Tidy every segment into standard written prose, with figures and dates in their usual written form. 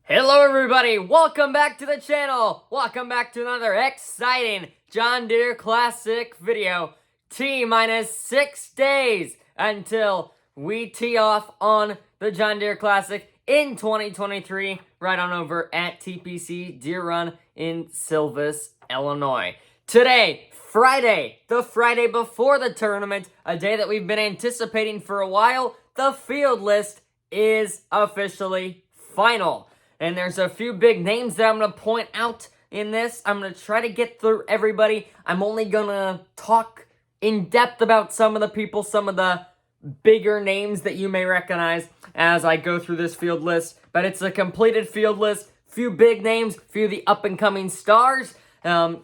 Hello everybody, welcome back to the channel. Welcome back to another exciting John Deere Classic video. T-minus 6 days until we tee off on the John Deere Classic in 2023 right on over at TPC Deere Run in Silvis, Illinois. Today, Friday, the Friday before the tournament, a day that we've been anticipating for a while, the field list is officially final. And there's a few big names that I'm going to point out in this. I'm going to try to get through everybody. I'm only going to talk in depth about some of the people, some of the bigger names that you may recognize as I go through this field list. But it's a completed field list. Few big names, few of the up-and-coming stars. So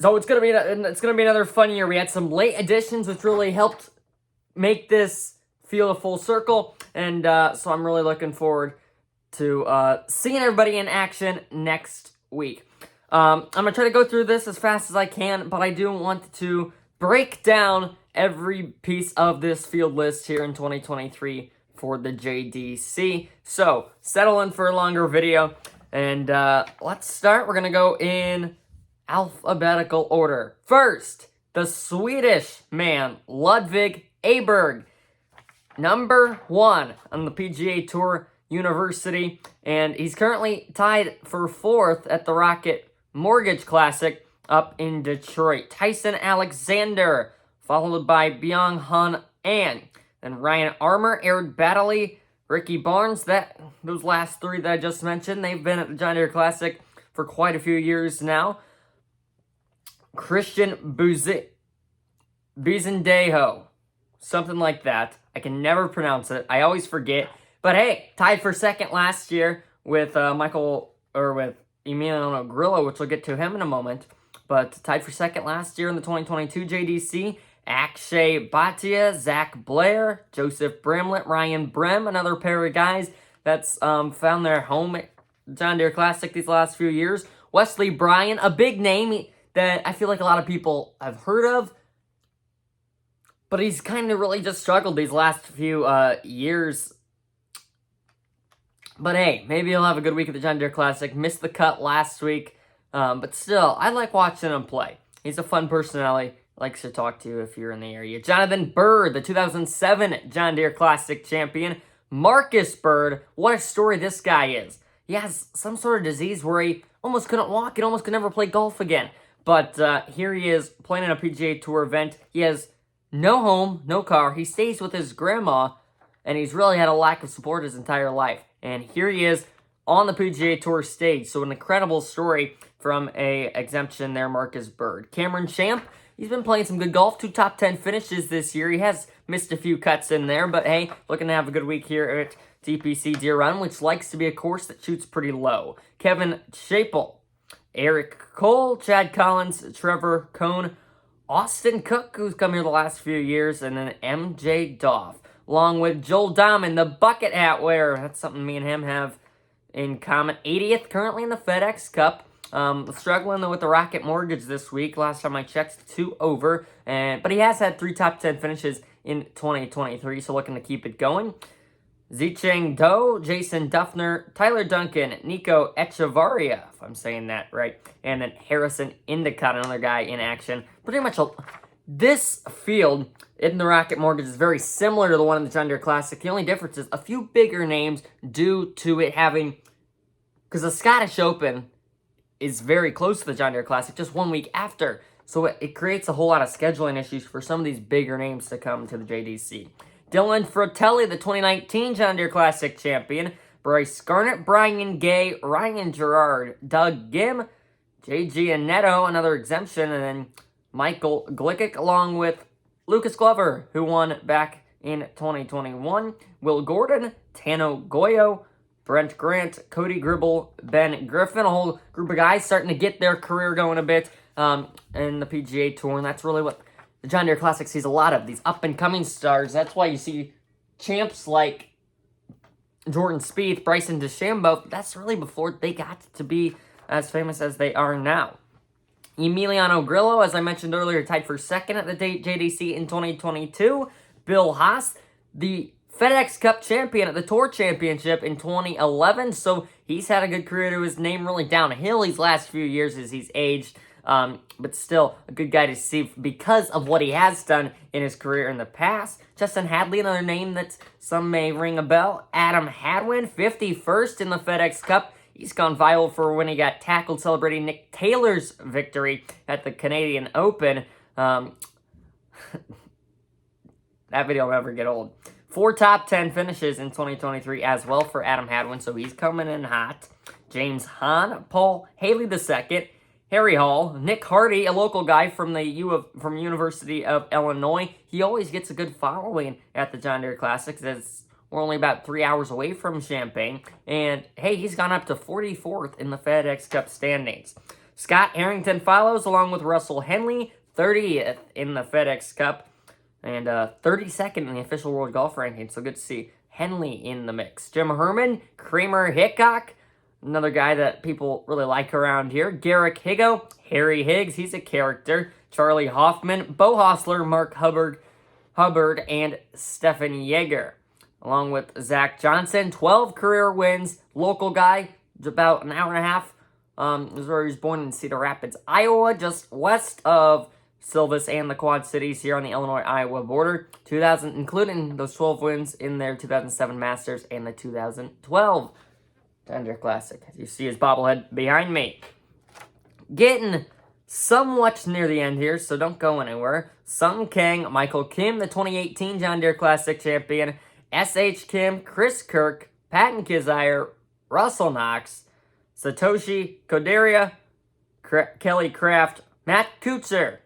it's gonna be another fun year. We had some late additions, which really helped make this feel a full circle. And so I'm really looking forward to seeing everybody in action next week. I'm going to try to go through this as fast as I can, but I do want to break down every piece of this field list here in 2023 for the JDC. So, settle in for a longer video, and let's start. We're going to go in alphabetical order. First, the Swedish man, Ludvig Aberg, number 1 on the PGA Tour University, and he's currently tied for 4th at the Rocket Mortgage Classic up in Detroit. Tyson Alexander, followed by Byung-Hun An. Then Ryan Armour, Eric Baddeley, Ricky Barnes. Those last 3 that I just mentioned, they've been at the John Deere Classic for quite a few years now. Christian Bizendejo, something like that. I can never pronounce it. I always forget. But hey, tied for 2nd last year with Emiliano Grillo, which we'll get to him in a moment. But tied for 2nd last year in the 2022 JDC. Akshay Bhatia, Zach Blair, Joseph Bramlett, Ryan Brem, another pair of guys that's found their home at John Deere Classic these last few years. Wesley Bryan, a big name that I feel like a lot of people have heard of, but he's kind of really just struggled these last few years. But hey, maybe he'll have a good week at the John Deere Classic. Missed the cut last week, but still, I like watching him play. He's a fun personality. Likes to talk to you if you're in the area. Jonathan Bird, the 2007 John Deere Classic champion. Marcus Bird, what a story this guy is. He has some sort of disease where he almost couldn't walk and almost could never play golf again. But here he is playing in a PGA Tour event. He has no home, no car. He stays with his grandma, and he's really had a lack of support his entire life. And here he is on the PGA Tour stage. So an incredible story from a exemption there, Marcus Bird. Cameron Champ, he's been playing some good golf. 2 top 10 finishes this year. He has missed a few cuts in there, but hey, looking to have a good week here at TPC Deere Run, which likes to be a course that shoots pretty low. Kevin Chappell, Eric Cole, Chad Collins, Trevor Cohn, Austin Cook, who's come here the last few years, and then MJ Doff, along with Joel Dahman, the bucket hat wearer. That's something me and him have in common. 80th currently in the FedEx Cup. Struggling with the Rocket Mortgage this week. Last time I checked, 2 over. But he has had 3 top 10 finishes in 2023, so looking to keep it going. Zicheng Do, Jason Duffner, Tyler Duncan, Nico Echevarria, if I'm saying that right, and then Harrison Endicott, another guy in action. Pretty much this field in the Rocket Mortgage is very similar to the one in the John Deere Classic. The only difference is a few bigger names due to it having, because the Scottish Open is very close to the John Deere Classic, just 1 week after. So it creates a whole lot of scheduling issues for some of these bigger names to come to the JDC. Dylan Fratelli, the 2019 John Deere Classic champion. Bryce Garnett, Brian Gay, Ryan Gerard, Doug Gim, J.G. Annetto, another exemption, and then Michael Glick, along with Lucas Glover, who won back in 2021. Will Gordon, Tano Goyo, Brent Grant, Cody Gribble, Ben Griffin, a whole group of guys starting to get their career going a bit in the PGA Tour, and that's really what the John Deere Classic sees a lot of, these up-and-coming stars. That's why you see champs like Jordan Spieth, Bryson DeChambeau. That's really before they got to be as famous as they are now. Emiliano Grillo, as I mentioned earlier, tied for 2nd at the JDC in 2022. Bill Haas, the FedEx Cup champion at the Tour Championship in 2011, so he's had a good career to his name, really downhill these last few years as he's aged, but still a good guy to see because of what he has done in his career in the past. Justin Hadley, another name that some may ring a bell. Adam Hadwin, 51st in the FedEx Cup. He's gone viral for when he got tackled celebrating Nick Taylor's victory at the Canadian Open. That video will never get old. 4 top 10 finishes in 2023 as well for Adam Hadwin, so he's coming in hot. James Hahn, Paul Haley II, Harry Hall, Nick Hardy, a local guy from the from University of Illinois. He always gets a good following at the John Deere Classics, as we're only about 3 hours away from Champaign. And hey, he's gone up to 44th in the FedEx Cup standings. Scott Harrington follows along with Russell Henley, 30th in the FedEx Cup. And 32nd in the official world golf ranking, so good to see Henley in the mix. Jim Herman, Kramer Hickok, another guy that people really like around here. Garrick Higgo, Harry Higgs, he's a character. Charlie Hoffman, Bo Hostler, Mark Hubbard, and Stefan Yeager. Along with Zach Johnson, 12 career wins, local guy, about an hour and a half. This is where he was born in Cedar Rapids, Iowa, just west of Silvis and the Quad Cities here on the Illinois-Iowa border. 2000, including those 12 wins in their 2007 Masters and the 2012 John Deere Classic. As you see his bobblehead behind me. Getting somewhat near the end here, so don't go anywhere. Sung Kang, Michael Kim, the 2018 John Deere Classic champion. S.H. Kim, Chris Kirk, Patton Kizzire, Russell Knox, Satoshi Kodaira, Kelly Kraft, Matt Kuchar,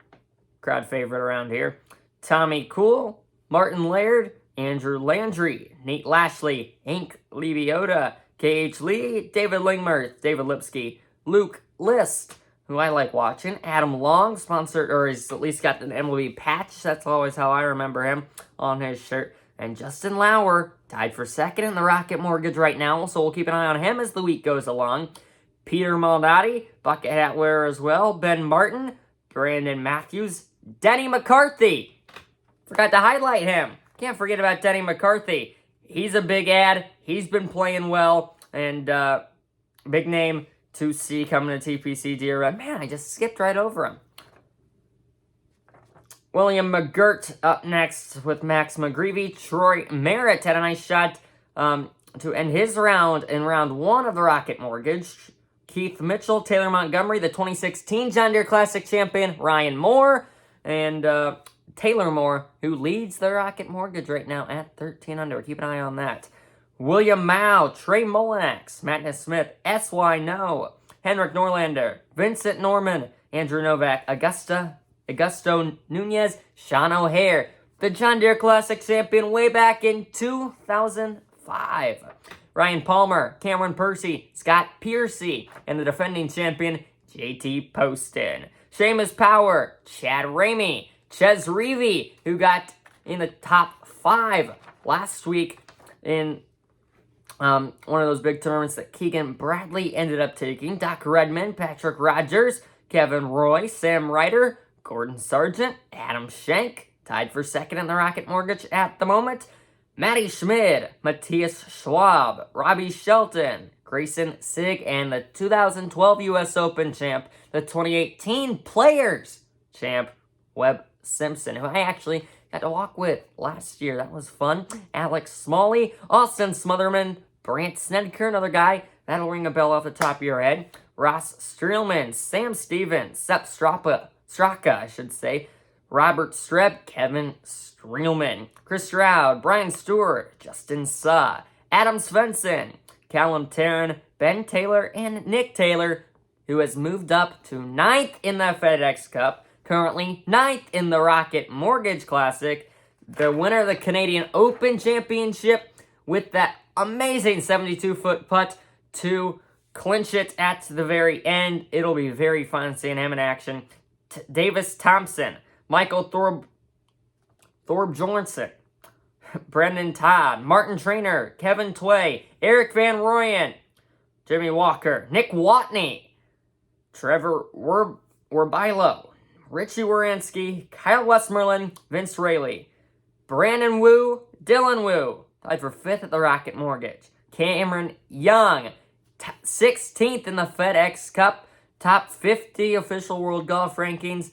crowd favorite around here, Tommy Cool, Martin Laird, Andrew Landry, Nate Lashley, Hank Lebiota, K.H. Lee, David Lingmerth, David Lipsky, Luke List, who I like watching, Adam Long, sponsored, or he's at least got an MLB patch, that's always how I remember him, on his shirt, and Justin Lauer, tied for second in the Rocket Mortgage right now, so we'll keep an eye on him as the week goes along. Peter Malnati, bucket hat wearer as well, Ben Martin, Brandon Matthews, Denny McCarthy. Forgot to highlight him. Can't forget about Denny McCarthy. He's a big ad. He's been playing well. And big name to see coming to TPC Deere. Man, I just skipped right over him. William McGirt up next with Max McGreevy. Troy Merritt had a nice shot to end his round in round 1 of the Rocket Mortgage. Keith Mitchell, Taylor Montgomery, the 2016 John Deere Classic champion, Ryan Moore, and Taylor Moore, who leads the Rocket Mortgage right now at 13 under. Keep an eye on that. William Mao, Trey Molinax, Matt Smith, S.Y. No, Henrik Norlander, Vincent Norman, Andrew Novak, Augusto Nunez, Sean O'Hare, the John Deere Classic champion way back in 2005. Ryan Palmer, Cameron Percy, Scott Piercy, and the defending champion, JT Poston. Seamus Power, Chad Ramey, Ches Reavy, who got in the top 5 last week in one of those big tournaments that Keegan Bradley ended up taking. Doc Redman, Patrick Rogers, Kevin Roy, Sam Ryder, Gordon Sargent, Adam Schenk, tied for second in the Rocket Mortgage at the moment. Matty Schmid, Matthias Schwab, Robbie Shelton, Grayson Sig, and the 2012 U.S. Open champ, the 2018 Players champ, Webb Simpson, who I actually got to walk with last year. That was fun. Alex Smalley, Austin Smotherman, Brant Snedker, another guy. That'll ring a bell off the top of your head. Ross Streelman, Sam Stevens, Sepp Straka, Robert Streb, Kevin Streelman, Chris Stroud, Brian Stewart, Justin Suh, Adam Svensson, Callum Tarrant, Ben Taylor, and Nick Taylor, who has moved up to 9th in the FedEx Cup, currently 9th in the Rocket Mortgage Classic, the winner of the Canadian Open Championship with that amazing 72-foot putt to clinch it at the very end. It'll be very fun seeing him in action. Davis Thompson, Michael Thorb Johnson, Brendan Todd, Martin Trainer, Kevin Tway, Eric Van Royen, Jimmy Walker, Nick Watney, Trevor Werbilo, Richie Waransky, Kyle Westmoreland, Vince Rayleigh, Brandon Wu, Dylan Wu, tied for 5th at the Rocket Mortgage. Cameron Young, 16th in the FedEx Cup, top 50 official world golf rankings.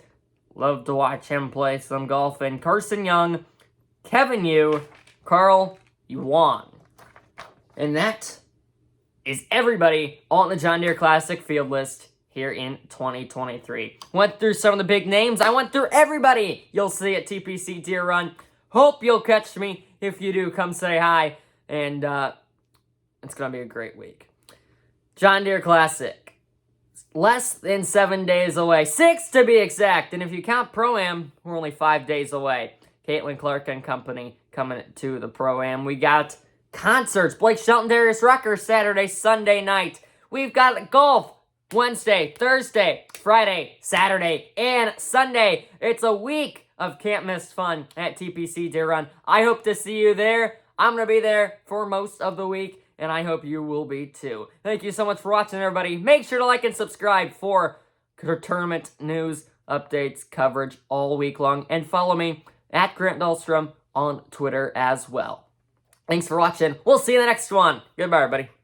Love to watch him play some golf. And Carson Young, Kevin Yu, Carl Yuan. And that is everybody on the John Deere Classic field list here in 2023. Went through some of the big names. I went through everybody you'll see at TPC Deere Run. Hope you'll catch me. If you do, come say hi. And it's going to be a great week. John Deere Classic. Less than 7 days away. 6 to be exact. And if you count Pro-Am, we're only 5 days away. Caitlin Clark and company coming to the Pro-Am. We got concerts. Blake Shelton, Darius Rucker, Saturday, Sunday night. We've got golf Wednesday, Thursday, Friday, Saturday, and Sunday. It's a week of can't miss fun at TPC Deere Run. I hope to see you there. I'm going to be there for most of the week, and I hope you will be too. Thank you so much for watching, everybody. Make sure to like and subscribe for tournament news, updates, coverage all week long, and follow me at Grant Dahlstrom on Twitter as well. Thanks for watching. We'll see you in the next one. Goodbye, everybody.